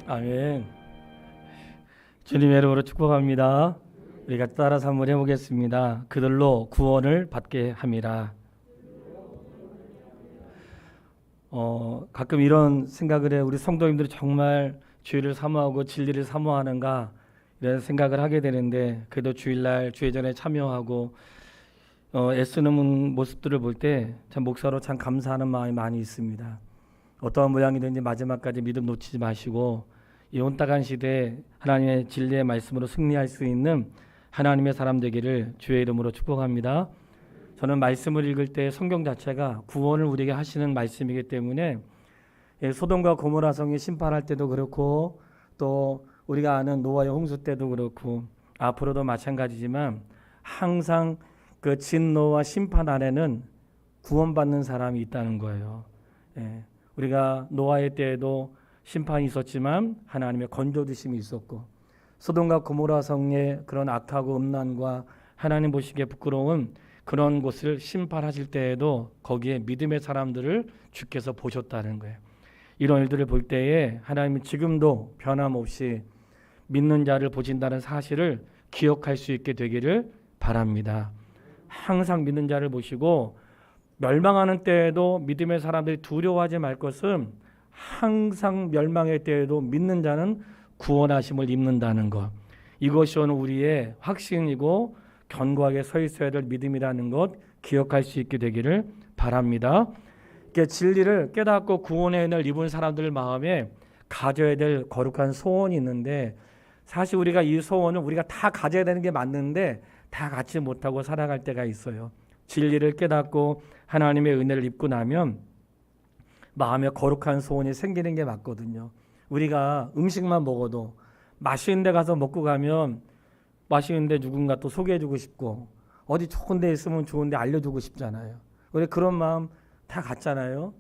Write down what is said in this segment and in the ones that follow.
아멘. 주님의 이름으로 축복합니다. 우리가 따라서 한번 해보겠습니다. 그들로 구원을 받게 함이라. 가끔 이런 생각을 해요. 우리 성도님들이 정말 주의를 사모하고 진리를 사모하는가 이런 생각을 하게 되는데, 그래도 주일날 주회전에 참여하고 애쓰는 모습들을 볼 때 참 목사로 참 감사하는 마음이 많이 있습니다. 어떠한 모양이든지 마지막까지 믿음 놓치지 마시고 이 온따간 시대에 하나님의 진리의 말씀으로 승리할 수 있는 하나님의 사람 되기를 주의 이름으로 축복합니다. 저는 말씀을 읽을 때 성경 자체가 구원을 우리에게 하시는 말씀이기 때문에 소돔과 고모라 성이 심판할 때도 그렇고, 또 우리가 아는 노아의 홍수 때도 그렇고, 앞으로도 마찬가지지만 항상 그 진노와 심판 안에는 구원받는 사람이 있다는 거예요. 우리가 노아의 때에도 심판이 있었지만 하나님의 건져주심이 있었고, 소돔과 고모라 성의 그런 악하고 음란과 하나님 보시기에 부끄러운 그런 곳을 심판하실 때에도 거기에 믿음의 사람들을 주께서 보셨다는 거예요. 이런 일들을 볼 때에 하나님은 지금도 변함없이 믿는 자를 보신다는 사실을 기억할 수 있게 되기를 바랍니다. 항상 믿는 자를 보시고, 멸망하는 때에도 믿음의 사람들이 두려워하지 말 것은 항상 멸망의 때에도 믿는 자는 구원하심을 입는다는 것, 이것이 오늘 우리의 확신이고 견고하게 서 있어야 될 믿음이라는 것 기억할 수 있게 되기를 바랍니다. 진리를 깨닫고 구원의 은혜를 입은 사람들 마음에 가져야 될 거룩한 소원이 있는데, 사실 우리가 이 소원을 우리가 다 가져야 되는 게 맞는데 다 갖지 못하고 살아갈 때가 있어요. 진리를 깨닫고 하나님의 은혜를 입고 나면 마음에 거룩한 소원이 생기는 게 맞거든요. 우리가 음식만 먹어도 맛있는 데 가서 먹고 가면 맛있는 데 누군가 또 소개해주고 싶고, 어디 좋은 데 있으면 좋은 데 알려주고 싶잖아요. 우리 그런 마음 다 갖잖아요.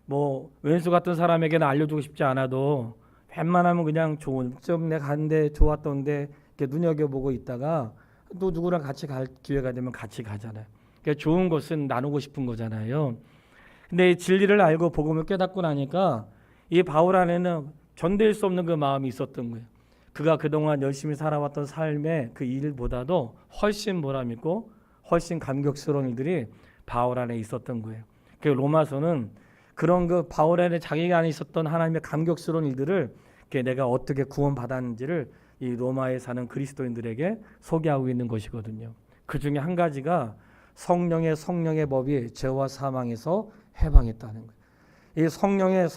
뭐 왼수 같은 사람에게는 알려주고 싶지 않아도 웬만하면 그냥 좋은 좀 내가 갔는데 좋았던데 이렇게 눈여겨보고 있다가 또 누구랑 같이 갈 기회가 되면 같이 가잖아요. 그러니까 좋은 것은 나누고 싶은 거잖아요. 근데 이 진리를 알고 복음을 깨닫고 나니까 이 바울 안에는 견딜 수 없는 그 마음이 있었던 거예요. 그가 그동안 열심히 살아왔던 삶의 그 일보다도 훨씬 보람있고 훨씬 감격스러운 일들이 바울 안에 있었던 거예요. 그 로마서는 그런 그 바울 안에 자기가 안에 있었던 하나님의 감격스러운 일들을 내가 어떻게 구원받았는지를 이 로마에 사는 그리스도인들에게 소개하고 있는 것이거든요. 그 중에 한 가지가 성령의 법이 죄와 사망에서 해방했다는 거예요. 이 성령의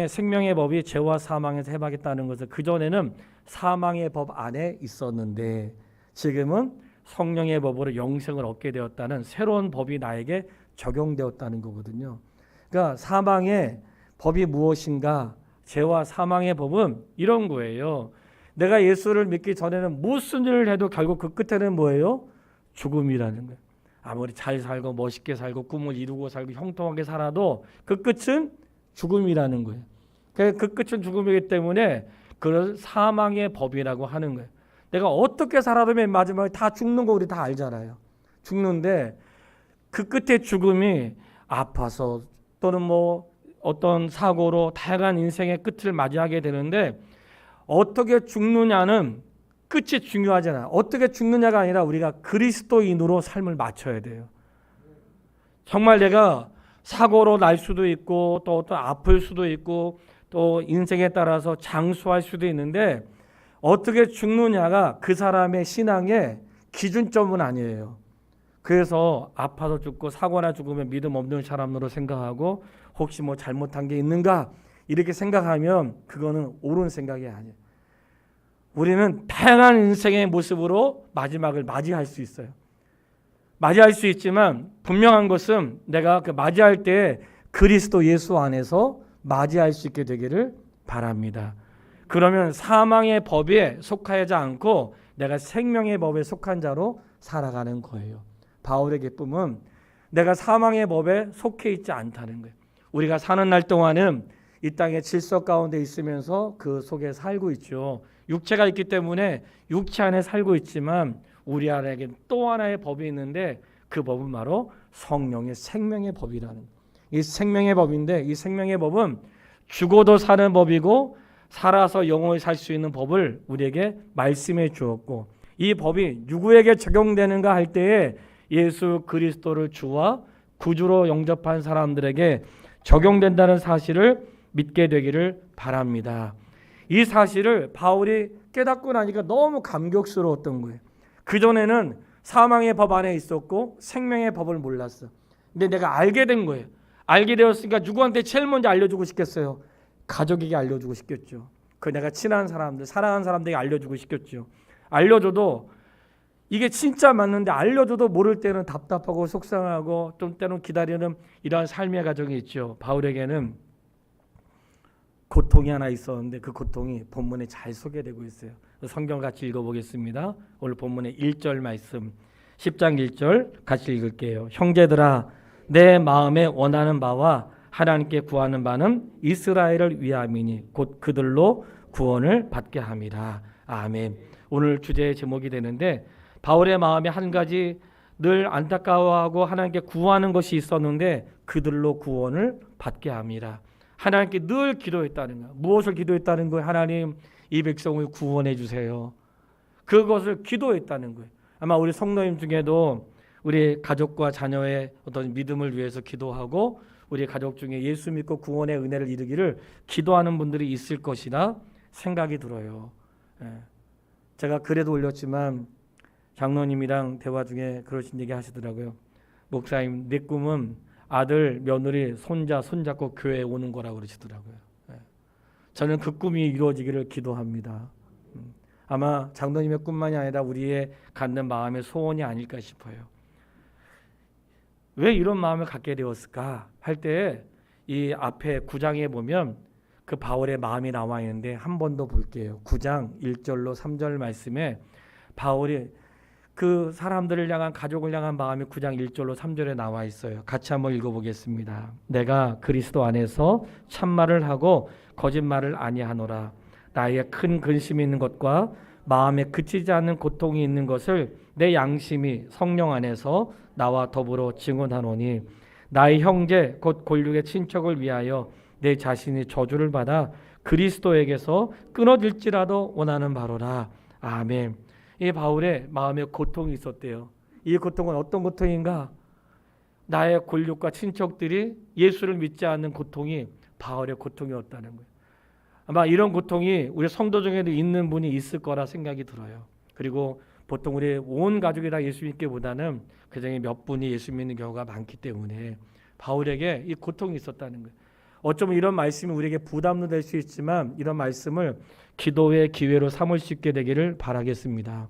생명의 법이 죄와 사망에서 해방했다는 것은 그전에는 사망의 법 안에 있었는데 지금은 성령의 법으로 영생을 얻게 되었다는 새로운 법이 나에게 적용되었다는 거거든요. 그러니까 사망의 법이 무엇인가? 죄와 사망의 법은 이런 거예요. 내가 예수를 믿기 전에는 무슨 일을 해도 결국 그 끝에는 뭐예요? 죽음이라는 거예요. 아무리 잘 살고 멋있게 살고 꿈을 이루고 살고 형통하게 살아도 그 끝은 죽음이라는 거예요. 그 끝은 죽음이기 때문에 그걸 사망의 법이라고 하는 거예요. 내가 어떻게 살아도 맨 마지막에 다 죽는 거 우리 다 알잖아요. 죽는데 그 끝의 죽음이 아파서 또는 뭐 어떤 사고로 다양한 인생의 끝을 맞이하게 되는데, 어떻게 죽느냐는 끝이 중요하잖아요. 어떻게 죽느냐가 아니라 우리가 그리스도인으로 삶을 맞춰야 돼요. 정말 내가 사고로 날 수도 있고 또 어떤 아플 수도 있고 또 인생에 따라서 장수할 수도 있는데, 어떻게 죽느냐가 그 사람의 신앙의 기준점은 아니에요. 그래서 아파서 죽고 사고나 죽으면 믿음 없는 사람으로 생각하고 혹시 뭐 잘못한 게 있는가 이렇게 생각하면 그거는 옳은 생각이 아니에요. 우리는 다양한 인생의 모습으로 마지막을 맞이할 수 있어요. 맞이할 수 있지만 분명한 것은 내가 그 맞이할 때 그리스도 예수 안에서 맞이할 수 있게 되기를 바랍니다. 그러면 사망의 법에 속하지 않고 내가 생명의 법에 속한 자로 살아가는 거예요. 바울의 기쁨은 내가 사망의 법에 속해 있지 않다는 거예요. 우리가 사는 날 동안은 이 땅의 질서 가운데 있으면서 그 속에 살고 있죠. 육체가 있기 때문에 육체 안에 살고 있지만 우리 안에는 또 하나의 법이 있는데 그 법은 바로 성령의 생명의 법이라는, 이 생명의 법인데, 이 생명의 법은 죽어도 사는 법이고 살아서 영원히 살 수 있는 법을 우리에게 말씀해 주었고, 이 법이 누구에게 적용되는가 할 때에 예수 그리스도를 주와 구주로 영접한 사람들에게 적용된다는 사실을 믿게 되기를 바랍니다. 이 사실을 바울이 깨닫고 나니까 너무 감격스러웠던 거예요. 그전에는 사망의 법 안에 있었고 생명의 법을 몰랐어. 근데 내가 알게 된 거예요. 알게 되었으니까 누구한테 제일 먼저 알려주고 싶겠어요? 가족에게 알려주고 싶겠죠. 그 내가 친한 사람들, 사랑하는 사람들에게 알려주고 싶겠죠. 알려줘도 이게 진짜 맞는데 알려줘도 모를 때는 답답하고 속상하고 좀 때는 기다리는 이러한 삶의 과정이 있죠. 바울에게는 고통이 하나 있었는데 그 고통이 본문에 잘 소개되고 있어요. 성경 같이 읽어보겠습니다. 오늘 본문의 1절 말씀, 10장 1절 같이 읽을게요. 형제들아, 내 마음에 원하는 바와 하나님께 구하는 바는 이스라엘을 위함이니 곧 그들로 구원을 받게 함이라. 아멘. 오늘 주제의 제목이 되는데, 바울의 마음에 한 가지 늘 안타까워하고 하나님께 구하는 것이 있었는데 그들로 구원을 받게 함이라. 하나님께 늘 기도했다는 거예요. 무엇을 기도했다는 거예요? 하나님, 이 백성을 구원해 주세요. 그것을 기도했다는 거예요. 아마 우리 성도님 중에도 우리 가족과 자녀의 어떤 믿음을 위해서 기도하고 우리 가족 중에 예수 믿고 구원의 은혜를 이루기를 기도하는 분들이 있을 것이라 생각이 들어요. 제가 글에도 올렸지만 장로님이랑 대화 중에 그러신 얘기 하시더라고요. 목사님, 내 꿈은 아들, 며느리, 손자, 손잡고 교회에 오는 거라고 그러시더라고요. 저는 그 꿈이 이루어지기를 기도합니다. 아마 장로님의 꿈만이 아니라 우리의 갖는 마음의 소원이 아닐까 싶어요. 왜 이런 마음을 갖게 되었을까 할 때 이 앞에 9장에 보면 그 바울의 마음이 나와 있는데 한 번 더 볼게요. 9장 1절로 3절 말씀에 바울이 그 사람들을 향한, 가족을 향한 마음이 9장 1절로 3절에 나와 있어요. 같이 한번 읽어보겠습니다. 내가 그리스도 안에서 참말을 하고 거짓말을 아니하노라. 나의 큰 근심이 있는 것과 마음에 그치지 않는 고통이 있는 것을 내 양심이 성령 안에서 나와 더불어 증언하노니, 나의 형제 곧 골육의 친척을 위하여 내 자신이 저주를 받아 그리스도에게서 끊어질지라도 원하는 바로라. 아멘. 이 바울의 마음에 고통이 있었대요. 이 고통은 어떤 고통인가? 나의 골육과 친척들이 예수를 믿지 않는 고통이 바울의 고통이었다는 거예요. 아마 이런 고통이 우리 성도 중에도 있는 분이 있을 거라 생각이 들어요. 그리고 보통 우리 온 가족이 다 예수 믿기보다는 그 중에 몇 분이 예수 믿는 경우가 많기 때문에 바울에게 이 고통이 있었다는 거예요. 어쩌면 이런 말씀이 우리에게 부담도 될 수 있지만 이런 말씀을 기도의 기회로 삼을 수 있게 되기를 바라겠습니다.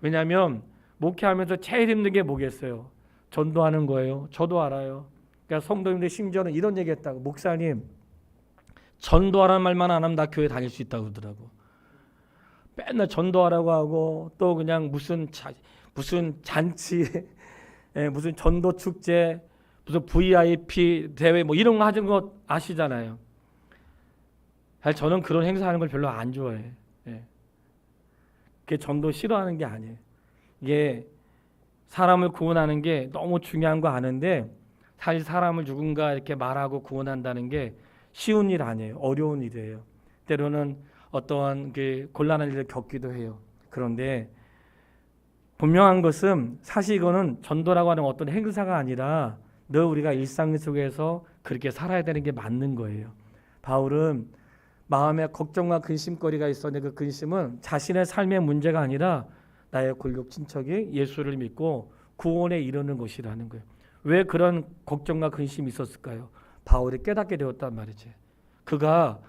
왜냐하면 목회하면서 제일 힘든 게 뭐겠어요? 전도하는 거예요. 저도 알아요. 그러니까 성도님들 심지어는 이런 얘기했다고. 목사님, 전도하라는 말만 안 하면 나 교회 다닐 수 있다고 그러더라고. 맨날 전도하라고 하고 또 그냥 무슨 잔치, 무슨 전도 축제, 무슨 VIP 대회 뭐 이런 거 하는 거 아시잖아요. 사실 저는 그런 행사하는 걸 별로 안 좋아해. 그게 전도 싫어하는 게 아니에요. 이게 사람을 구원하는 게 너무 중요한 거 아는데 사실 사람을 누군가 이렇게 말하고 구원한다는 게 쉬운 일 아니에요. 어려운 일이에요. 때로는 어떠한 그 곤란한 일을 겪기도 해요. 그런데 분명한 것은 사실 이거는 전도라고 하는 어떤 행사가 아니라 늘 우리가 일상 속에서 그렇게 살아야 되는 게 맞는 거예요. 바울은 마음에 걱정과 근심거리가 있었는데 그 근심은 자신의 삶의 문제가 아니라 나의 골육 친척이 예수를 믿고 구원에 이르는 것이라는 거예요. 왜 그런 걱정과 근심이 있었을까요? 바울이 깨닫게 되었단 말이지. 그가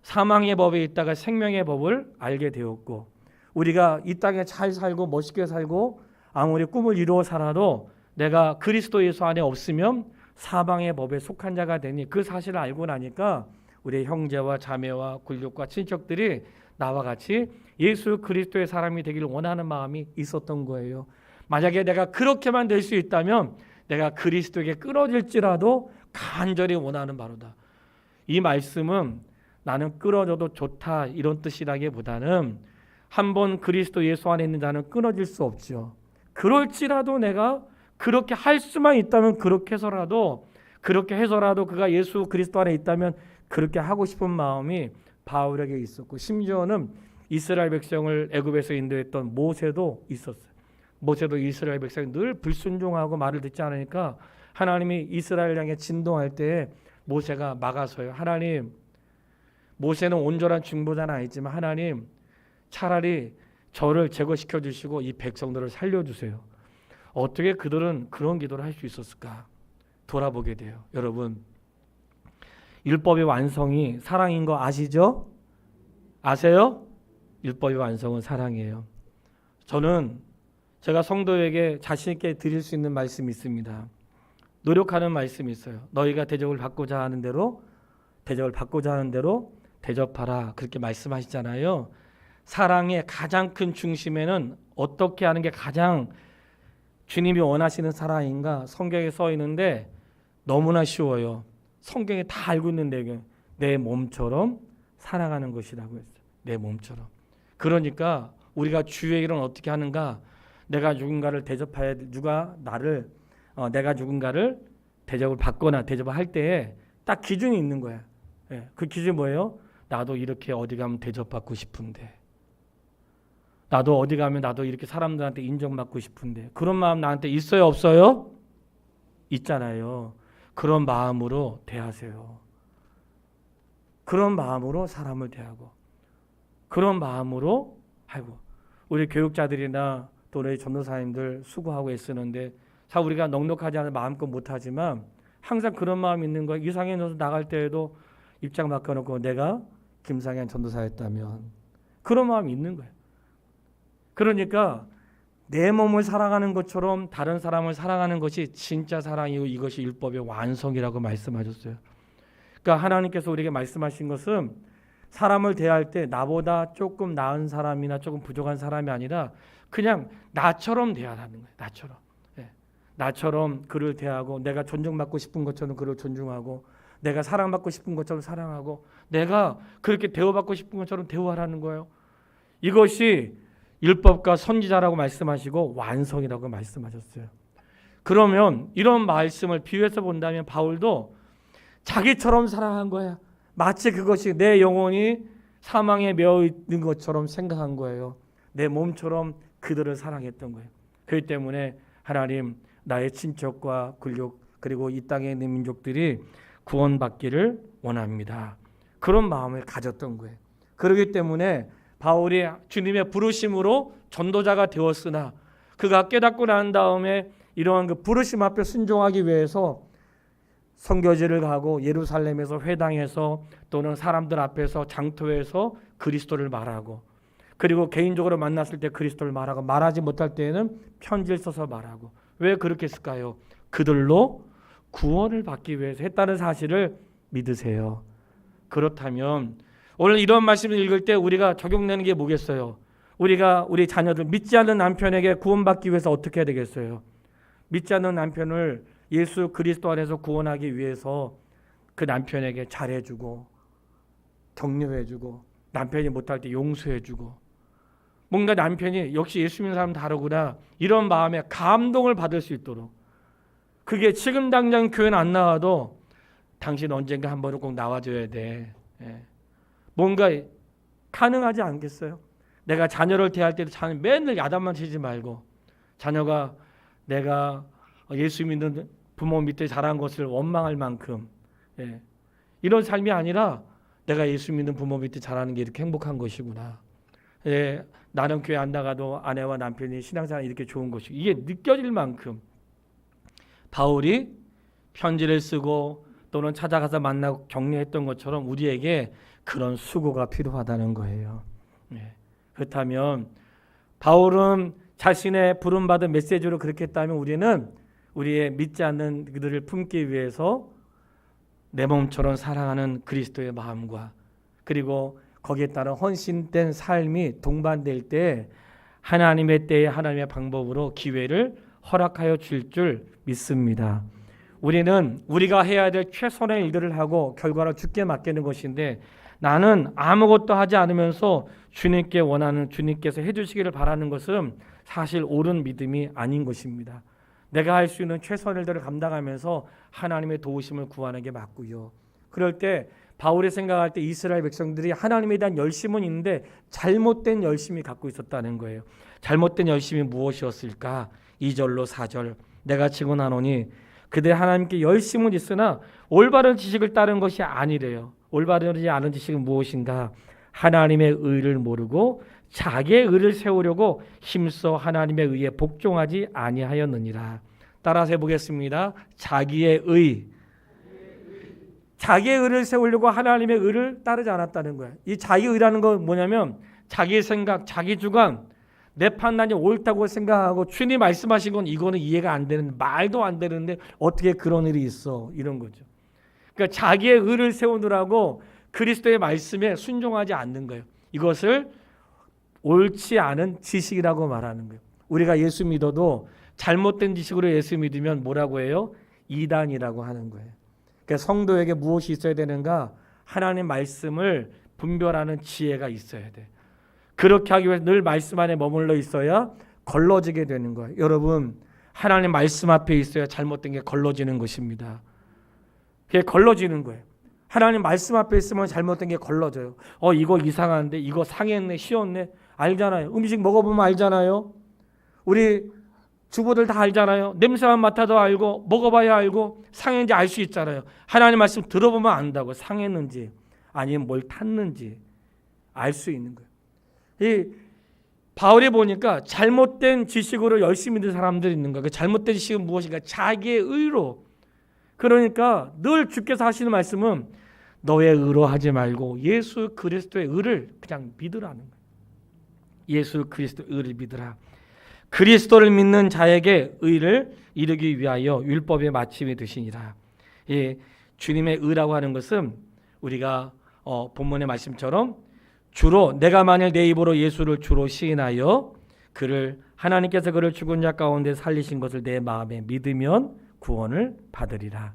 사망의 법에 있다가 생명의 법을 알게 되었고, 우리가 이 땅에 잘 살고 멋있게 살고 아무리 꿈을 이루어 살아도 내가 그리스도 예수 안에 없으면 사망의 법에 속한 자가 되니, 그 사실을 알고 나니까 우리 형제와 자매와 굴욕과 친척들이 나와 같이 예수 그리스도의 사람이 되기를 원하는 마음이 있었던 거예요. 만약에 내가 그렇게만 될 수 있다면 내가 그리스도에게 끊어질지라도 간절히 원하는 바로다. 이 말씀은 나는 끊어져도 좋다 이런 뜻이라기보다는 한번 그리스도 예수 안에 있는 자는 끊어질 수 없죠. 그럴지라도 내가 그렇게 할 수만 있다면 그렇게 해서라도 그가 예수 그리스도 안에 있다면 그렇게 하고 싶은 마음이 바울에게 있었고, 심지어는 이스라엘 백성을 애굽에서 인도했던 모세도 있었어요. 모세도 이스라엘 백성이 늘 불순종하고 말을 듣지 않으니까 하나님이 이스라엘 향해 진동할 때에 모세가 막아서요. 하나님, 모세는 온전한 중보자는 아니지만 하나님, 차라리 저를 제거시켜 주시고 이 백성들을 살려주세요. 어떻게 그들은 그런 기도를 할 수 있었을까 돌아보게 돼요. 여러분, 율법의 완성이 사랑인 거 아시죠? 아세요? 율법의 완성은 사랑이에요. 저는 제가 성도에게 자신 있게 드릴 수 있는 말씀이 있습니다. 노력하는 말씀이 있어요. 너희가 대접을 받고자 하는 대로 대접하라, 그렇게 말씀하시잖아요. 사랑의 가장 큰 중심에는 어떻게 하는 게 가장 주님이 원하시는 사랑인가? 성경에 써 있는데 너무나 쉬워요. 성경에 다 알고 있는데 내 몸처럼 살아가는 것이라고 했어요. 내 몸처럼. 그러니까 우리가 주의 일은 어떻게 하는가? 내가 누군가를 대접해야, 내가 누군가를 대접을 받거나 대접을 할 때에 딱 기준이 있는 거야. 예, 그 기준이 뭐예요? 나도 이렇게 어디 가면 대접받고 싶은데, 나도 어디 가면 나도 이렇게 사람들한테 인정받고 싶은데, 그런 마음 나한테 있어요, 없어요? 있잖아요. 그런 마음으로 대하세요. 그런 마음으로 사람을 대하고, 그런 마음으로 하고. 우리 교육자들이나 또 우리 전도사님들 수고하고 애쓰는데, 우리가 넉넉하지 않아 마음껏 못하지만 항상 그런 마음이 있는 거예요. 이상현 전도 나갈 때에도 입장 바꿔놓고 내가 김상현 전도사였다면, 그런 마음이 있는 거예요. 그러니까 내 몸을 사랑하는 것처럼 다른 사람을 사랑하는 것이 진짜 사랑이고 이것이 율법의 완성이라고 말씀하셨어요. 그러니까 하나님께서 우리에게 말씀하신 것은 사람을 대할 때 나보다 조금 나은 사람이나 조금 부족한 사람이 아니라 그냥 나처럼 대하라는 거예요. 나처럼. 예. 나처럼 그를 대하고, 내가 존중받고 싶은 것처럼 그를 존중하고, 내가 사랑받고 싶은 것처럼 사랑하고, 내가 그렇게 대우받고 싶은 것처럼 대우하라는 거예요. 이것이 율법과 선지자라고 말씀하시고 완성이라고 말씀하셨어요. 그러면 이런 말씀을 비유해서 본다면 바울도 자기처럼 사랑한 거야. 마치 그것이 내 영혼이 사망에 매어 있는 것처럼 생각한 거예요. 내 몸처럼 그들을 사랑했던 거예요. 그렇기 때문에 하나님, 나의 친척과 굴욕 그리고 이 땅에 있는 민족들이 구원받기를 원합니다. 그런 마음을 가졌던 거예요. 그렇기 때문에 바울이 주님의 부르심으로 전도자가 되었으나 그가 깨닫고 난 다음에 이러한 그 부르심 앞에 순종하기 위해서 선교지를 가고 예루살렘에서 회당에서 또는 사람들 앞에서 장터에서 그리스도를 말하고, 그리고 개인적으로 만났을 때 그리스도를 말하고, 말하지 못할 때에는 편지를 써서 말하고. 왜 그렇게 했을까요? 그들로 구원을 받기 위해서 했다는 사실을 믿으세요. 그렇다면 오늘 이런 말씀을 읽을 때 우리가 적용되는 게 뭐겠어요? 우리가 우리 자녀들, 믿지 않는 남편에게 구원받기 위해서 어떻게 해야 되겠어요? 믿지 않는 남편을 예수 그리스도 안에서 구원하기 위해서 그 남편에게 잘해주고 격려해주고, 남편이 못할 때 용서해주고, 뭔가 남편이 역시 예수 믿는 사람 다르구나 이런 마음에 감동을 받을 수 있도록. 그게 지금 당장 교회는 안 나와도 당신 언젠가 한 번은 꼭 나와줘야 돼. 예. 뭔가 가능하지 않겠어요? 내가 자녀를 대할 때도 자녀 맨날 야단만 치지 말고, 자녀가 내가 예수 믿는 부모 밑에 자란 것을 원망할 만큼, 예, 이런 삶이 아니라 내가 예수 믿는 부모 밑에 자라는 게 이렇게 행복한 것이구나. 예, 나는 교회 안 나가도 아내와 남편이 신앙생활 이렇게 좋은 것이고, 이게 느껴질 만큼 바울이 편지를 쓰고 또는 찾아가서 만나고 격려했던 것처럼 우리에게 그런 수고가 필요하다는 거예요. 네. 그렇다면 바울은 자신의 부름받은 메시지로 그렇게 했다면 우리는 우리의 믿지 않는 그들을 품기 위해서 내 몸처럼 사랑하는 그리스도의 마음과, 그리고 거기에 따른 헌신된 삶이 동반될 때 하나님의 때에 하나님의 방법으로 기회를 허락하여 줄 줄 믿습니다. 우리는 우리가 해야 될 최선의 일들을 하고 결과를 주께 맡기는 것인데, 나는 아무것도 하지 않으면서 주님께 원하는, 주님께서 해주시기를 바라는 것은 사실 옳은 믿음이 아닌 것입니다. 내가 할 수 있는 최선의 일들을 감당하면서 하나님의 도우심을 구하는 게 맞고요. 그럴 때 바울이 생각할 때 이스라엘 백성들이 하나님에 대한 열심은 있는데 잘못된 열심이 갖고 있었다는 거예요. 잘못된 열심이 무엇이었을까? 2절로 4절 내가 증언하노니 그들 하나님께 열심은 있으나 올바른 지식을 따른 것이 아니래요. 올바르지 않은 지식은 무엇인가? 하나님의 의를 모르고 자기의 의를 세우려고 힘써 하나님의 의에 복종하지 아니하였느니라. 따라서 해보겠습니다. 자기의 의. 자기의 의를 세우려고 하나님의 의를 따르지 않았다는 거예요. 이 자기의 의라는 건 뭐냐면 자기 생각, 자기 주관, 내 판단이 옳다고 생각하고 주님 말씀하신 건 이거는 이해가 안 되는, 말도 안 되는데 어떻게 그런 일이 있어, 이런 거죠. 그러니까 자기의 의를 세우느라고 그리스도의 말씀에 순종하지 않는 거예요. 이것을 옳지 않은 지식이라고 말하는 거예요. 우리가 예수 믿어도 잘못된 지식으로 예수 믿으면 뭐라고 해요? 이단이라고 하는 거예요. 그러니까 성도에게 무엇이 있어야 되는가? 하나님 말씀을 분별하는 지혜가 있어야 돼. 그렇게 하기 위해서 늘 말씀 안에 머물러 있어야 걸러지게 되는 거예요. 여러분, 하나님 말씀 앞에 있어야 잘못된 게 걸러지는 것입니다. 그게 걸러지는 거예요. 하나님 말씀 앞에 있으면 잘못된 게 걸러져요. 이거 이상한데, 이거 상했네, 쉬었네, 알잖아요. 음식 먹어보면 알잖아요. 우리 주부들 다 알잖아요. 냄새만 맡아도 알고 먹어봐야 알고 상했는지 알 수 있잖아요. 하나님 말씀 들어보면 안다고, 상했는지 아니면 뭘 탔는지 알 수 있는 거예요. 이 바울이 보니까 잘못된 지식으로 열심히 있는 사람들이 있는 거예요. 그 잘못된 지식은 무엇인가? 자기의 의로. 그러니까 늘 주께서 하시는 말씀은 너의 의로 하지 말고 예수 그리스도의 의를 그냥 믿으라는 거예요. 예수 그리스도의 의를 믿으라. 그리스도를 믿는 자에게 의를 이루기 위하여 율법의 마침이 되시니라. 예, 주님의 의라고 하는 것은 우리가 본문의 말씀처럼 주로 내가 만일 내 입으로 예수를 주로 시인하여 하나님께서 그를 죽은 자 가운데 살리신 것을 내 마음에 믿으면 구원을 받으리라.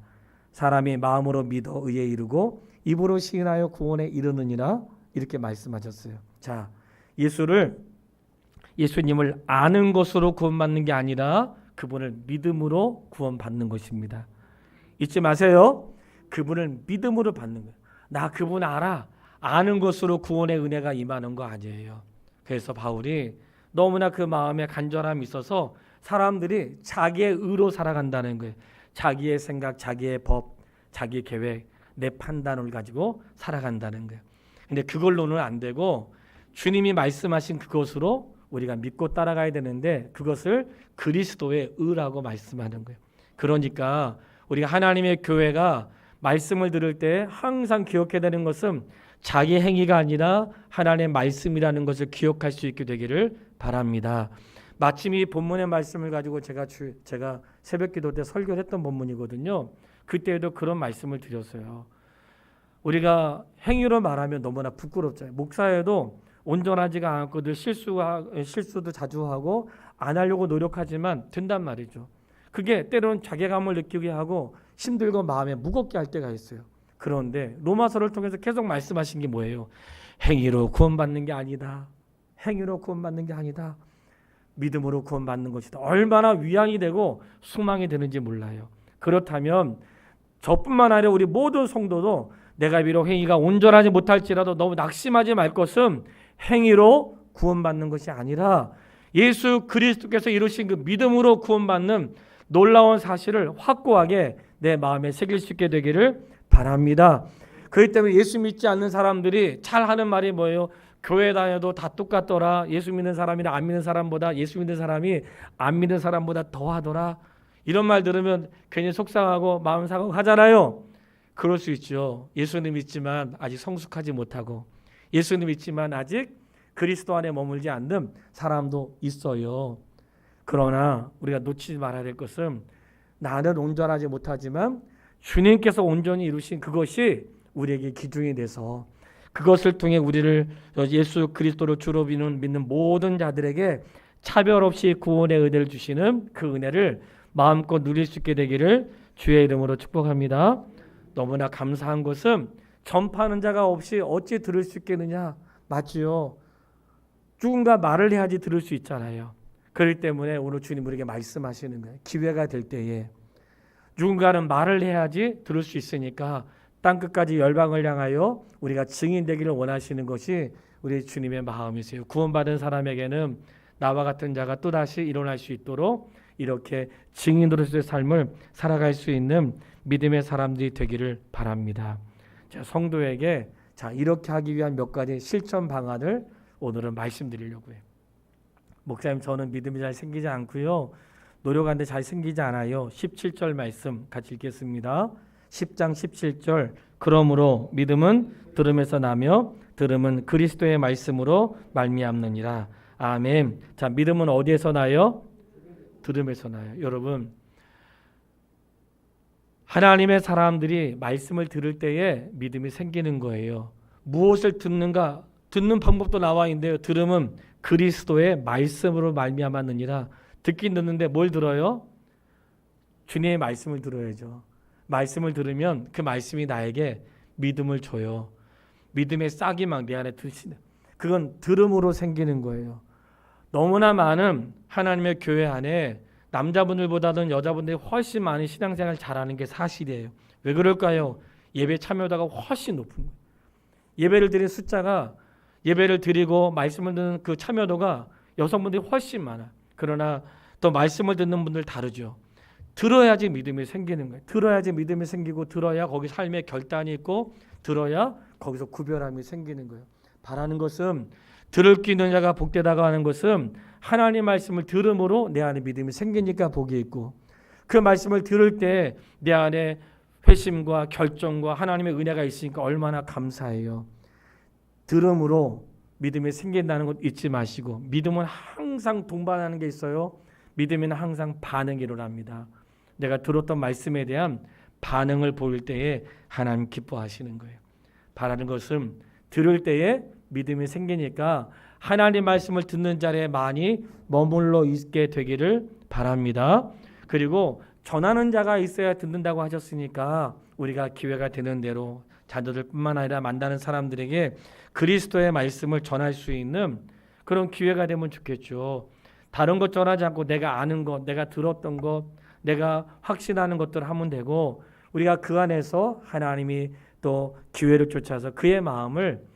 사람이 마음으로 믿어 의에 이르고 입으로 시인하여 구원에 이르느니라. 이렇게 말씀하셨어요. 자, 예수님을 아는 것으로 구원받는 게 아니라 그분을 믿음으로 구원받는 것입니다. 잊지 마세요. 그분을 믿음으로 받는 거예요. 나 그분 알아. 아는 것으로 구원의 은혜가 임하는 거 아니에요. 그래서 바울이 너무나 그 마음에 간절함이 있어서 사람들이 자기의 의로 살아간다는 거예요. 자기의 생각, 자기의 법, 자기 계획, 내 판단을 가지고 살아간다는 거예요. 근데 그걸로는 안 되고 주님이 말씀하신 그것으로 우리가 믿고 따라가야 되는데 그것을 그리스도의 의라고 말씀하는 거예요. 그러니까 우리가 하나님의 교회가 말씀을 들을 때 항상 기억해야 되는 것은 자기 행위가 아니라 하나님의 말씀이라는 것을 기억할 수 있게 되기를 바랍니다. 마침 이 본문의 말씀을 가지고 제가 새벽기도 때 설교를 했던 본문이거든요. 그때에도 그런 말씀을 드렸어요. 우리가 행위로 말하면 너무나 부끄럽잖아요. 목사에도 온전하지가 않고 늘 실수도 자주 하고 안 하려고 노력하지만 된단 말이죠. 그게 때로는 자괴감을 느끼게 하고 힘들고 마음에 무겁게 할 때가 있어요. 그런데 로마서를 통해서 계속 말씀하신 게 뭐예요? 행위로 구원받는 게 아니다. 행위로 구원받는 게 아니다. 믿음으로 구원받는 것이다. 얼마나 위안이 되고 소망이 되는지 몰라요. 그렇다면 저뿐만 아니라 우리 모든 성도도 내가 비록 행위가 온전하지 못할지라도 너무 낙심하지 말 것은 행위로 구원받는 것이 아니라 예수 그리스도께서 이루신 그 믿음으로 구원받는 놀라운 사실을 확고하게 내 마음에 새길 수 있게 되기를 바랍니다. 그렇기 때문에 예수 믿지 않는 사람들이 잘 하는 말이 뭐예요? 교회 다녀도 다 똑같더라. 예수 믿는 사람이나 안 믿는 사람보다 예수 믿는 사람이 안 믿는 사람보다 더 하더라. 이런 말 들으면 괜히 속상하고 마음 상하고 하잖아요. 그럴 수 있죠. 예수님 믿지만 아직 성숙하지 못하고 예수님 믿지만 아직 그리스도 안에 머물지 않는 사람도 있어요. 그러나 우리가 놓치지 말아야 될 것은 나는 온전하지 못하지만 주님께서 온전히 이루신 그것이 우리에게 기준이 돼서 그것을 통해 우리를 예수 그리스도로 주로 믿는 모든 자들에게 차별 없이 구원의 은혜를 주시는 그 은혜를 마음껏 누릴 수 있게 되기를 주의 이름으로 축복합니다. 너무나 감사한 것은 전파하는 자가 없이 어찌 들을 수 있겠느냐. 맞지요. 누군가 말을 해야지 들을 수 있잖아요. 그렇기 때문에 오늘 주님 우리에게 말씀하시는 거예요. 기회가 될 때에 누군가는 말을 해야지 들을 수 있으니까 땅끝까지 열방을 향하여 우리가 증인 되기를 원하시는 것이 우리 주님의 마음이세요. 구원받은 사람에게는 나와 같은 자가 또다시 일어날 수 있도록 이렇게 증인으로서의 삶을 살아갈 수 있는 믿음의 사람들이 되기를 바랍니다. 자, 성도에게 이렇게 하기 위한 몇 가지 실천 방안을 오늘은 말씀드리려고 해요. 목사님, 저는 믿음이 잘 생기지 않고요. 노력하는데 잘 생기지 않아요. 17절 말씀 같이 읽겠습니다. 10장 17절. 그러므로 믿음은 들음에서 나며 들음은 그리스도의 말씀으로 말미암느니라. 아멘. 자, 믿음은 어디에서 나요? 들음에서 나요. 여러분, 하나님의 사람들이 말씀을 들을 때에 믿음이 생기는 거예요. 무엇을 듣는가? 듣는 방법도 나와 있는데요. 들음은 그리스도의 말씀으로 말미암았느니라. 듣긴 듣는데 뭘 들어요? 주님의 말씀을 들어야죠. 말씀을 들으면 그 말씀이 나에게 믿음을 줘요. 믿음의 싹이 막 내 안에 드시는, 그건 들음으로 생기는 거예요. 너무나 많은 하나님의 교회 안에 남자분들보다는 여자분들이 훨씬 많은 신앙생활 잘하는 게 사실이에요. 왜 그럴까요? 예배 참여도가 훨씬 높은 거예요. 예배를 드린 숫자가, 예배를 드리고 말씀을 듣는 그 참여도가 여성분들이 훨씬 많아요. 그러나 또 말씀을 듣는 분들 다르죠. 들어야지 믿음이 생기는 거예요. 들어야지 믿음이 생기고, 들어야 거기 삶의 결단이 있고, 들어야 거기서 구별함이 생기는 거예요. 바라는 것은, 들을 귀 있는 자가 복되다고 하는 것은 하나님 말씀을 들음으로 내 안에 믿음이 생기니까 복이 있고, 그 말씀을 들을 때 내 안에 회심과 결정과 하나님의 은혜가 있으니까 얼마나 감사해요. 들음으로 믿음이 생긴다는 것 잊지 마시고, 믿음은 항상 동반하는 게 있어요. 믿음에는 항상 반응이 일어납니다. 내가 들었던 말씀에 대한 반응을 보일 때에 하나님 기뻐하시는 거예요. 바라는 것은 들을 때에 믿음이 생기니까 하나님 말씀을 듣는 자리에 많이 머물러 있게 되기를 바랍니다. 그리고 전하는 자가 있어야 듣는다고 하셨으니까 우리가 기회가 되는 대로 자녀들뿐만 아니라 만나는 사람들에게 그리스도의 말씀을 전할 수 있는 그런 기회가 되면 좋겠죠. 다른 것 전하지 않고 내가 아는 것, 내가 들었던 것, 내가 확신하는 것들을 하면 되고, 우리가 그 안에서 하나님이 또 기회를 쫓아서 그의 마음을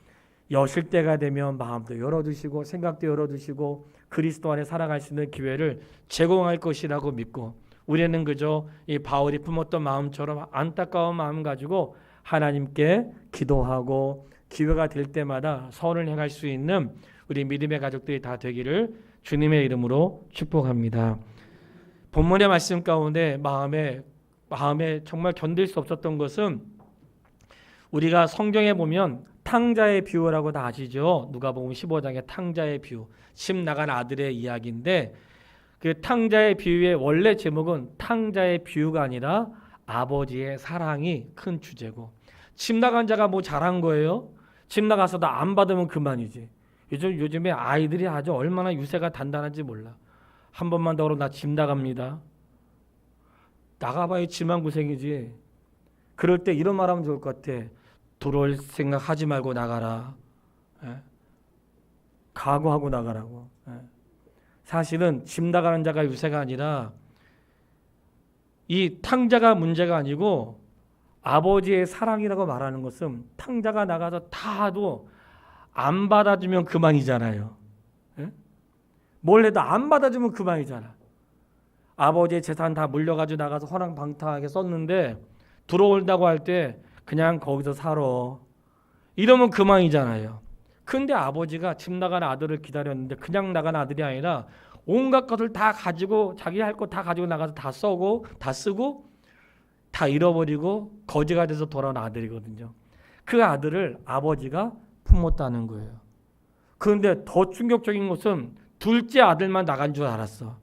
여실 때가 되면 마음도 열어두시고 생각도 열어두시고 그리스도 안에 살아갈 수 있는 기회를 제공할 것이라고 믿고, 우리는 그저 이 바울이 품었던 마음처럼 안타까운 마음 가지고 하나님께 기도하고 기회가 될 때마다 선을 행할 수 있는 우리 믿음의 가족들이 다 되기를 주님의 이름으로 축복합니다. 본문의 말씀 가운데 마음에 정말 견딜 수 없었던 것은, 우리가 성경에 보면 탕자의 비유라고 다 아시죠? 누가복음 15장의 탕자의 비유, 집 나간 아들의 이야기인데, 그 탕자의 비유의 원래 제목은 탕자의 비유가 아니라 아버지의 사랑이 큰 주제고, 집 나간 자가 뭐 잘한 거예요? 집 나가서도 안 받으면 그만이지. 요즘에 아이들이 아주 얼마나 유세가 단단한지 몰라. 한 번만 더 그러면 나 집 나갑니다. 나가봐야 집만 고생이지. 그럴 때 이런 말하면 좋을 것 같아. 들어올 생각 하지 말고 나가라. 각오하고 나가라고. 사실은 집 나가는 자가 유세가 아니라 이 탕자가 문제가 아니고 아버지의 사랑이라고 말하는 것은, 탕자가 나가서 다 해도 안 받아주면 그만이잖아요. 뭘 해도 안 받아주면 그만이잖아. 아버지의 재산 다 물려가지고 나가서 허랑방탕하게 썼는데 들어온다고 할 때 그냥 거기서 살아. 이러면 그만이잖아요. 근데 아버지가 집 나간 아들을 기다렸는데 그냥 나간 아들이 아니라 온갖 것을 다 가지고, 자기 할 거 다 가지고 나가서 다 써고 다 쓰고 다 잃어버리고 거지가 돼서 돌아온 아들이거든요. 그 아들을 아버지가 품었다는 거예요. 그런데 더 충격적인 것은 둘째 아들만 나간 줄 알았어.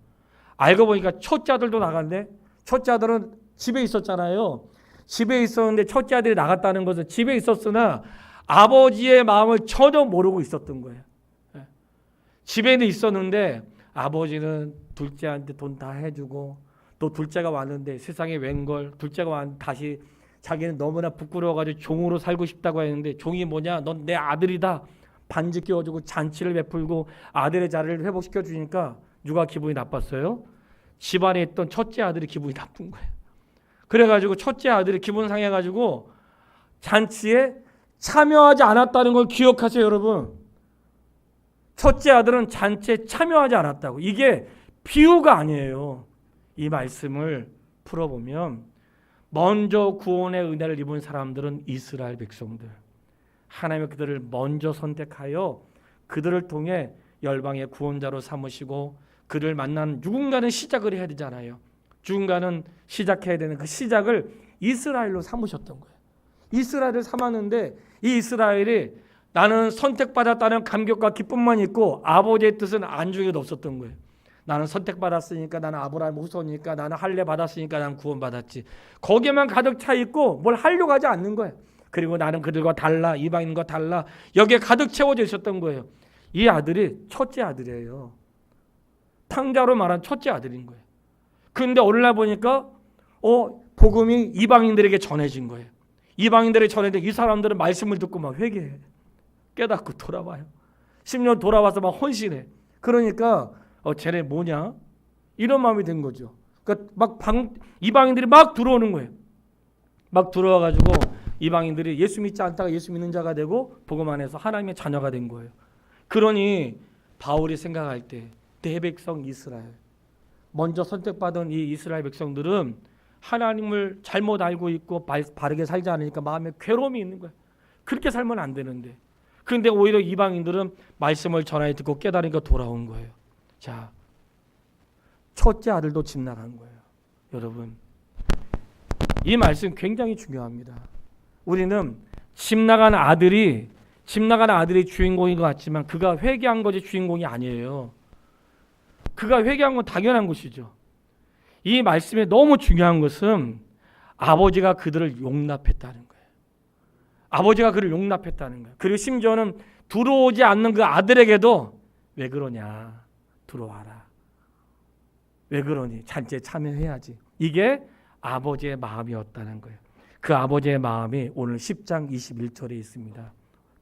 알고 보니까 첫째 아들도 나갔네. 첫째 아들은 집에 있었잖아요. 집에 있었는데 첫째 아들이 나갔다는 것은 집에 있었으나 아버지의 마음을 전혀 모르고 있었던 거예요. 집에는 있었는데 아버지는 둘째한테 돈 다 해주고, 또 둘째가 왔는데 세상에 웬걸, 둘째가 왔는데 다시 자기는 너무나 부끄러워가지고 종으로 살고 싶다고 했는데, 종이 뭐냐, 넌 내 아들이다, 반지 끼워주고 잔치를 베풀고 아들의 자리를 회복시켜 주니까 누가 기분이 나빴어요? 집안에 있던 첫째 아들이 기분이 나쁜 거예요. 그래가지고 첫째 아들이 기분 상해가지고 잔치에 참여하지 않았다는 걸 기억하세요, 여러분. 첫째 아들은 잔치에 참여하지 않았다고. 이게 비유가 아니에요. 이 말씀을 풀어보면 먼저 구원의 은혜를 입은 사람들은 이스라엘 백성들. 하나님이 그들을 먼저 선택하여 그들을 통해 열방의 구원자로 삼으시고 그를 만난 누군가는 시작을 해야 되잖아요. 누군가는 시작해야 되는 그 시작을 이스라엘로 삼으셨던 거예요. 이스라엘을 삼았는데 이 이스라엘이 나는 선택받았다는 감격과 기쁨만 있고 아버지의 뜻은 안중에도 없었던 거예요. 나는 선택받았으니까, 나는 아브라함 후손이니까, 나는 할례 받았으니까 나는 구원받았지. 거기에만 가득 차 있고 뭘 하려고 하지 않는 거예요. 그리고 나는 그들과 달라, 이방인과 달라, 여기에 가득 채워져 있었던 거예요. 이 아들이 첫째 아들이에요. 탕자로 말한 첫째 아들인 거예요. 그런데 오늘날 보니까 복음이 이방인들에게 전해진 거예요. 이방인들에게 전해진 이 사람들은 말씀을 듣고 막 회개해. 깨닫고 돌아와요. 10년 돌아와서 막 헌신해. 그러니까 쟤네 뭐냐? 이런 마음이 된 거죠. 그러니까 이방인들이 막 들어오는 거예요. 막 들어와가지고 이방인들이 예수 믿지 않다가 예수 믿는 자가 되고 복음 안에서 하나님의 자녀가 된 거예요. 그러니 바울이 생각할 때 내 백성 이스라엘, 먼저 선택받은 이 이스라엘 백성들은 하나님을 잘못 알고 있고 바르게 살지 않으니까 마음에 괴로움이 있는 거예요. 그렇게 살면 안 되는데. 그런데 오히려 이방인들은 말씀을 전하여 듣고 깨달으니까 돌아온 거예요. 자, 첫째 아들도 집 나간 거예요. 여러분, 이 말씀 굉장히 중요합니다. 우리는 집 나간 아들이 주인공인 것 같지만 그가 회개한 것이 주인공이 아니에요. 그가 회개한 건 당연한 것이죠. 이 말씀에 너무 중요한 것은 아버지가 그들을 용납했다는 거예요. 아버지가 그를 용납했다는 거예요. 그리고 심지어는 들어오지 않는 그 아들에게도 왜 그러냐, 들어와라. 왜 그러니? 잔치에 참여해야지. 이게 아버지의 마음이었다는 거예요. 그 아버지의 마음이 오늘 10장 21절에 있습니다.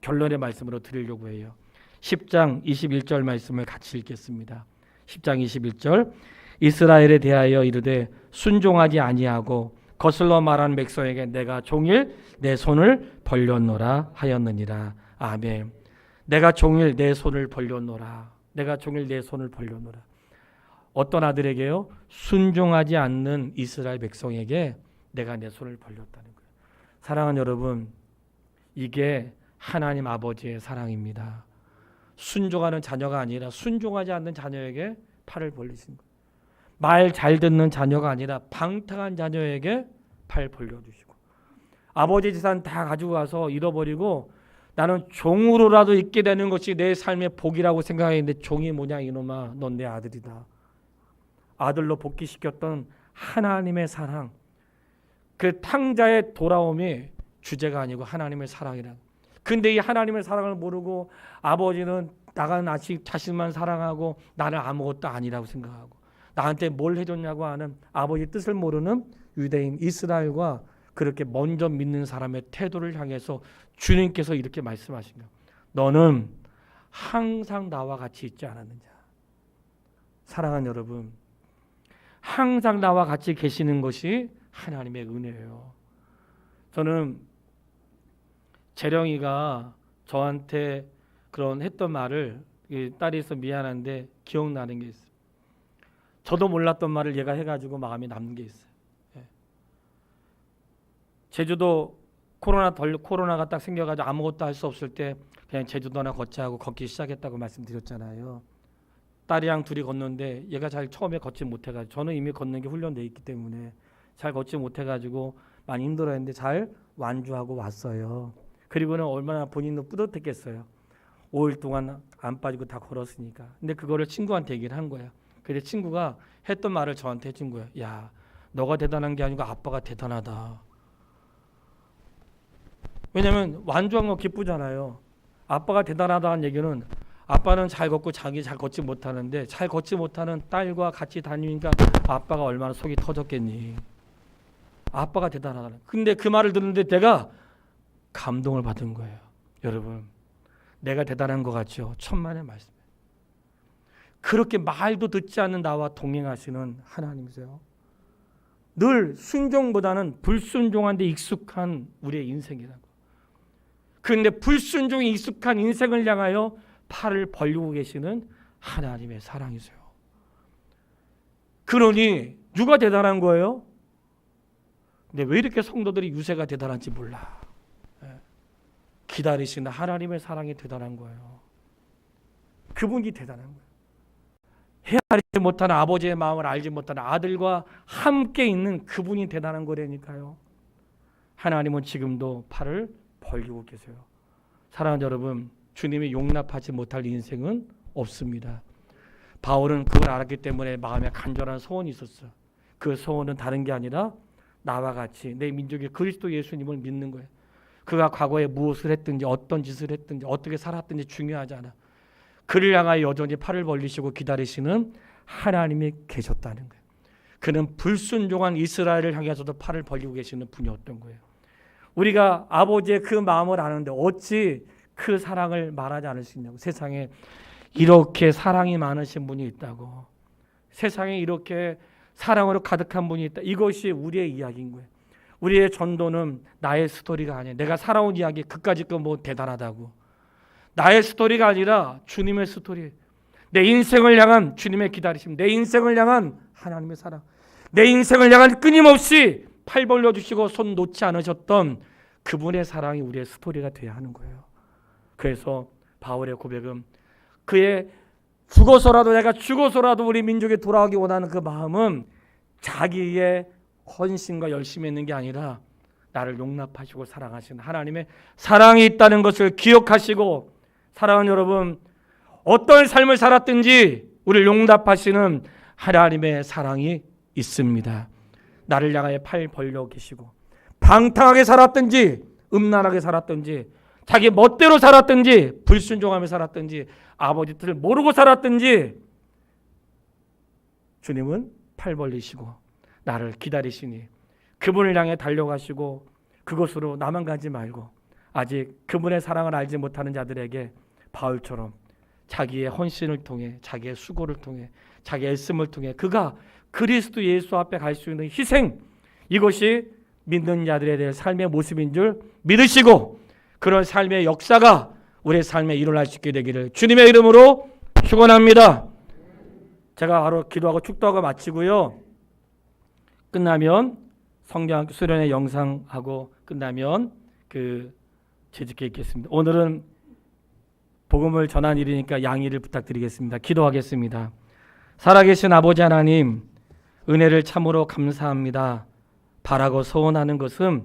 결론의 말씀으로 드리려고 해요. 10장 21절 말씀을 같이 읽겠습니다. 10장 21절 이스라엘에 대하여 이르되 순종하지 아니하고 거슬러 말하는 백성에게 내가 종일 내 손을 벌렸노라 하였느니라. 아멘. 내가 종일 내 손을 벌렸노라. 내가 종일 내 손을 벌렸노라. 어떤 아들에게요? 순종하지 않는 이스라엘 백성에게 내가 내 손을 벌렸다는 거예요. 사랑하는 여러분, 이게 하나님 아버지의 사랑입니다. 순종하는 자녀가 아니라 순종하지 않는 자녀에게 팔을 벌리신 거예요. 말 잘 듣는 자녀가 아니라 방탕한 자녀에게 팔 벌려주시고 아버지 재산 다 가지고 가서 잃어버리고 나는 종으로라도 있게 되는 것이 내 삶의 복이라고 생각했는데 종이 뭐냐 이놈아, 넌 내 아들이다. 아들로 복귀시켰던 하나님의 사랑, 그 탕자의 돌아옴이 주제가 아니고 하나님의 사랑이라. 근데 이 하나님의 사랑을 모르고 아버지는 나가 아직 자신만 사랑하고 나는 아무것도 아니라고 생각하고 나한테 뭘 해줬냐고 하는 아버지 뜻을 모르는 유대인 이스라엘과 그렇게 먼저 믿는 사람의 태도를 향해서 주님께서 이렇게 말씀하신 거예요. 너는 항상 나와 같이 있지 않았느냐. 사랑하는 여러분, 항상 나와 같이 계시는 것이 하나님의 은혜예요. 저는 재령이가 저한테 그런 했던 말을 딸이 있어 미안한데 기억나는 게 있어요. 저도 몰랐던 말을 얘가 해가지고 마음에 남는 게 있어요. 제주도 코로나가 딱 생겨가지고 아무것도 할 수 없을 때 그냥 제주도나 걷자 하고 걷기 시작했다고 말씀드렸잖아요. 딸이랑 둘이 걷는데 얘가 잘 처음에 걷지 못해가지고 저는 이미 걷는 게 훈련돼 있기 때문에 잘 걷지 못해가지고 많이 힘들어했는데 잘 완주하고 왔어요. 그리고는 얼마나 본인도 뿌듯했겠어요. 5일 동안 안 빠지고 다 걸었으니까. 근데 그거를 친구한테 얘기를 한 거야. 그래서 친구가 했던 말을 저한테 해준 거야. 야, 너가 대단한 게 아니고 아빠가 대단하다. 왜냐면 완주한 거 기쁘잖아요. 아빠가 대단하다는 얘기는 아빠는 잘 걷고 자기 잘 걷지 못하는데 잘 걷지 못하는 딸과 같이 다니니까 아빠가 얼마나 속이 터졌겠니. 아빠가 대단하다. 근데 그 말을 듣는데 내가 감동을 받은 거예요. 여러분, 내가 대단한 것 같죠? 천만의 말씀. 그렇게 말도 듣지 않는 나와 동행하시는 하나님이세요. 늘 순종보다는 불순종한 데 익숙한 우리의 인생이라고. 그런데 불순종에 익숙한 인생을 향하여 팔을 벌리고 계시는 하나님의 사랑이세요. 그러니 누가 대단한 거예요? 근데 왜 이렇게 성도들이 유세가 대단한지 몰라. 기다리시는 하나님의 사랑이 대단한 거예요. 그분이 대단한 거예요. 헤아리지 못하는 아버지의 마음을 알지 못하는 아들과 함께 있는 그분이 대단한 거라니까요. 하나님은 지금도 팔을 벌리고 계세요. 사랑하는 여러분, 주님이 용납하지 못할 인생은 없습니다. 바울은 그걸 알았기 때문에 마음에 간절한 소원이 있었어. 그 소원은 다른 게 아니라 나와 같이 내 민족의 그리스도 예수님을 믿는 거예요. 그가 과거에 무엇을 했든지 어떤 짓을 했든지 어떻게 살았든지 중요하지 않아. 그를 향하여 여전히 팔을 벌리시고 기다리시는 하나님이 계셨다는 거예요. 그는 불순종한 이스라엘을 향해서도 팔을 벌리고 계시는 분이었던 거예요. 우리가 아버지의 그 마음을 아는데 어찌 그 사랑을 말하지 않을 수 있냐고. 세상에 이렇게 사랑이 많으신 분이 있다고. 세상에 이렇게 사랑으로 가득한 분이 있다. 이것이 우리의 이야기인 거예요. 우리의 전도는 나의 스토리가 아니에요. 내가 살아온 이야기 그까짓 거 뭐 대단하다고. 나의 스토리가 아니라 주님의 스토리. 내 인생을 향한 주님의 기다리심, 내 인생을 향한 하나님의 사랑, 내 인생을 향한 끊임없이 팔 벌려주시고 손 놓지 않으셨던 그분의 사랑이 우리의 스토리가 돼야 하는 거예요. 그래서 바울의 고백은 그의 내가 죽어서라도 우리 민족에 돌아오기 원하는 그 마음은 자기의 헌신과 열심히 있는 게 아니라 나를 용납하시고 사랑하시는 하나님의 사랑이 있다는 것을 기억하시고, 사랑하는 여러분, 어떤 삶을 살았든지 우리를 용납하시는 하나님의 사랑이 있습니다. 나를 향하여 팔 벌려 계시고, 방탕하게 살았든지 음란하게 살았든지 자기 멋대로 살았든지 불순종하며 살았든지 아버지 뜻을 모르고 살았든지 주님은 팔 벌리시고 나를 기다리시니 그분을 향해 달려가시고 그곳으로 나만 가지 말고 아직 그분의 사랑을 알지 못하는 자들에게 바울처럼 자기의 헌신을 통해, 자기의 수고를 통해, 자기의 애씀을 통해 그가 그리스도 예수 앞에 갈 수 있는 희생, 이것이 믿는 자들에 대한 삶의 모습인 줄 믿으시고 그런 삶의 역사가 우리의 삶에 일어날 수 있게 되기를 주님의 이름으로 축원합니다. 제가 바로 기도하고 축도하고 마치고요. 끝나면 성경 수련회 영상하고 끝나면 재직해 있겠습니다. 오늘은 복음을 전한 일이니까 양해를 부탁드리겠습니다. 기도하겠습니다. 살아계신 아버지 하나님, 은혜를 참으로 감사합니다. 바라고 소원하는 것은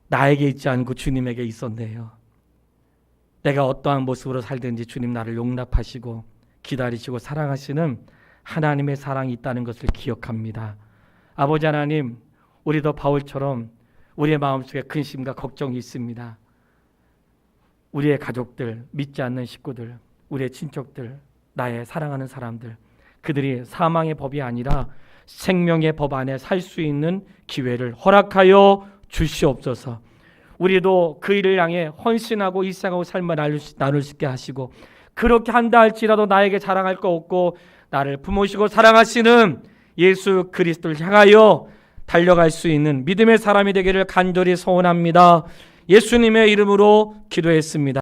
나에게 있지 않고 주님에게 있었네요. 내가 어떠한 모습으로 살든지 주님 나를 용납하시고 기다리시고 사랑하시는 하나님의 사랑이 있다는 것을 기억합니다. 아버지 하나님, 우리도 바울처럼 우리의 마음속에 근심과 걱정이 있습니다. 우리의 가족들, 믿지 않는 식구들, 우리의 친척들, 나의 사랑하는 사람들, 그들이 사망의 법이 아니라 생명의 법 안에 살 수 있는 기회를 허락하여 주시옵소서. 우리도 그 일을 향해 헌신하고 일상하고 삶을 나눌 수 있게 하시고, 그렇게 한다 할지라도 나에게 자랑할 거 없고 나를 품으시고 사랑하시는 예수 그리스도를 향하여 달려갈 수 있는 믿음의 사람이 되기를 간절히 소원합니다. 예수님의 이름으로 기도했습니다.